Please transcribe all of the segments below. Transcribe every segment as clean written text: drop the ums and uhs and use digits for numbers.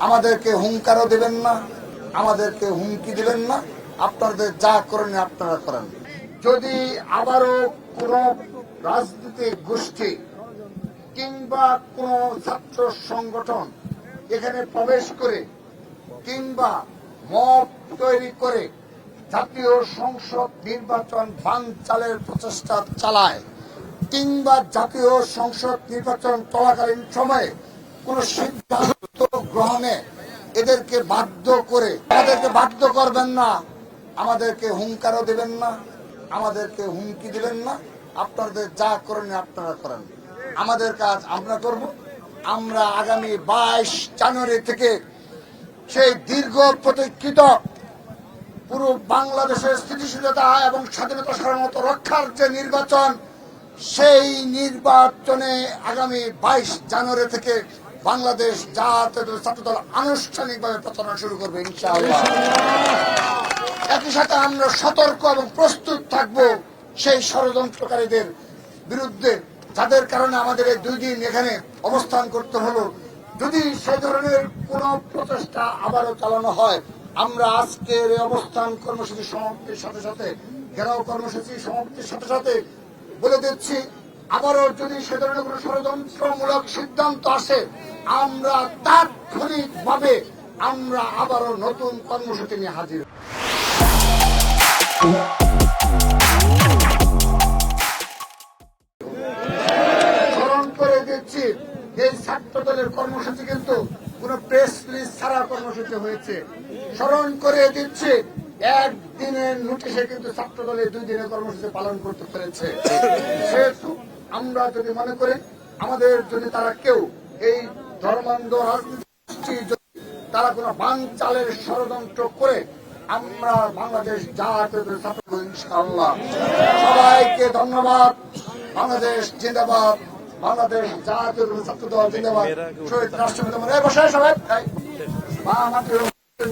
আমাদেরকে হুঙ্কারও দেবেন না, আমাদেরকে হুমকি দিবেন না। আপনাদের যা করেন আপনারা করেন। যদি আবারও কোন রাজনৈতিক গোষ্ঠী কিংবা কোন ছাত্র সংগঠন এখানে প্রবেশ করে কিংবা মব তৈরি করে জাতীয় সংসদ নির্বাচন বানচালের প্রচেষ্টা চালায় কিংবা জাতীয় সংসদ নির্বাচন চলাকালীন সময়ে কোন সিদ্ধান্ত গ্রহণে এদেরকে বাধ্য করে, আমাদেরকে বাধ্য করবেন না, আমাদেরকে হুঙ্কারও দেবেন না, আমাদেরকে হুমকি দিবেন না। আপনাদের যা করেন আপনারা করেন। আমাদের কাজ আমরা করব। আমরা আগামী 22 জানুয়ারি থেকে সেই দীর্ঘ প্রতীক্ষিত পুরো বাংলাদেশের স্থিতিশীলতা এবং স্বাধীনতা সার্বভৌমত্ব রক্ষার যে নির্বাচন, সেই নির্বাচনে আগামী 22 জানুয়ারি থেকে বাংলাদেশ জাতীয় ছাত্রদল আনুষ্ঠানিকভাবে প্রচারণা শুরু করবে ইনশাআল্লাহ। একই সাথে আমরা সতর্ক এবং প্রস্তুত থাকব সেই ষড়যন্ত্রকারীদের বিরুদ্ধে, যাদের কারণে আমাদের এই 2 দিন এখানে অবস্থান করতে হলো। যদি সে ধরনের কোন প্রচেষ্টা আবারও চালানো হয়, আমরা আজকের এই অবস্থান কর্মসূচি সমাপ্তির সাথে সাথে, ঘেরাও কর্মসূচি সমাপ্তির সাথে সাথে বলে দিচ্ছি, আবারও যদি সে ধরনের কোন ষড়যন্ত্রমূলক সিদ্ধান্ত আসে, আমরা তাৎক্ষণিকভাবে আমরা আবারও নতুন কর্মসূচি নিয়ে হাজির। স্মরণ করে দিচ্ছি, এই ছাত্র দলের কর্মসূচি কিন্তু কোন প্রেস রিলিজ ছাড়া কর্মসূচি হয়েছে। স্মরণ করে দিচ্ছি, একদিনের নোটিশে কিন্তু ছাত্র দলের 2 দিনের কর্মসূচি পালন করতে পেরেছে। সেহেতু আমরা যদি মনে করি আমাদের যদি তারা কেউ এই ধর্মান্ধ রাজনীতি তারা কোন বানচালের ষড়যন্ত্র করে, আমরা বাংলাদেশ জাতীয় ছাত্র ইনশাআল্লাহ। সবাইকে ধন্যবাদ। বাংলাদেশ জিন্দাবাদ, বাংলাদেশ জাতীয় ছাত্র দল জিন্দাবাদ। শহীদ রাষ্ট্রপতি বসায় সবাই আমাদের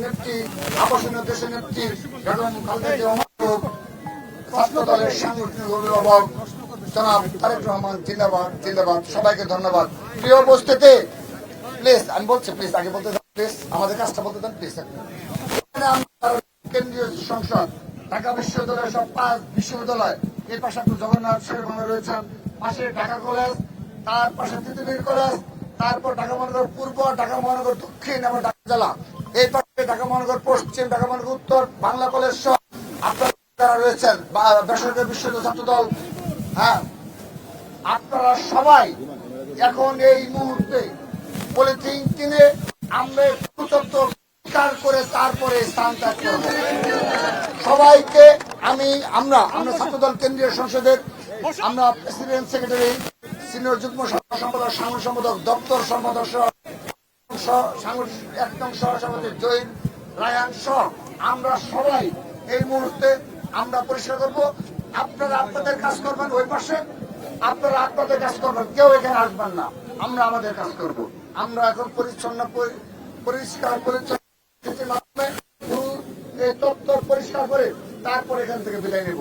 নেত্রী, আবাসনীয় দেশের নেত্রী বেগম খালেদা জিয়া, ছাত্র দলের সাংগঠনিক অভিভাবক জনাব তারেক রহমান জিন্দাবাদ জিন্দাবাদ। সবাইকে ধন্যবাদ। প্রিয় উপস্থিতি, প্লিজ আমি বলছি, প্লিজ আগে বলতে দেন, প্লিজ আমাদের কাজটা বলতে দেন প্লিজ। কেন্দ্রীয় সংসদ, ঢাকা বিশ্ববিদ্যালয়ের সব 5 বিশ্ববিদ্যালয়, এর পাশে আপনি জগন্নাথ শের বাংলা রয়েছেন, পাশে ঢাকা কলেজ, তার পাশে তিতুমির কলেজ, তারপর ঢাকা মহানগর পূর্ব, ঢাকা মহানগর দক্ষিণ এবং ঢাকা জেলা, এই পাশে ঢাকা মহানগর পশ্চিম, ঢাকা মহানগর উত্তর, বাংলা কলেজ সহ আপনারা যারা রয়েছেন বেসরকারি বিশ্ববিদ্যালয় ছাত্র দল, হ্যাঁ আপনারা সবাই এখন এই মুহূর্তে পলিথিন কিনে আমরা স্বীকার করে তারপরে স্থান ত্যাগ করব। সবাইকে আমরা ছাত্রদল কেন্দ্রীয় সংসদের আমরা প্রেসিডেন্ট, সেক্রেটারি, সিনিয়র যুগ্ম সম্পাদক, সাংগঠনিক সম্পাদক, দপ্তর সম্পাদক একদম সহসভাপতি জহির রায়ান সহ আমরা সবাই এই মুহূর্তে আমরা পরিষ্কার করব। আপনারা আপনাদের কাজ করবেন, ওই পাশে আপনারা আপনাদের কাজ করবেন, কেউ এখানে আসবেন না, আমরা আমাদের কাজ করব। আমরা এখন পরিষ্কার মাধ্যমে এই তত্ত্ব পরিষ্কার করে তারপর এখান থেকে বিদায় নেব।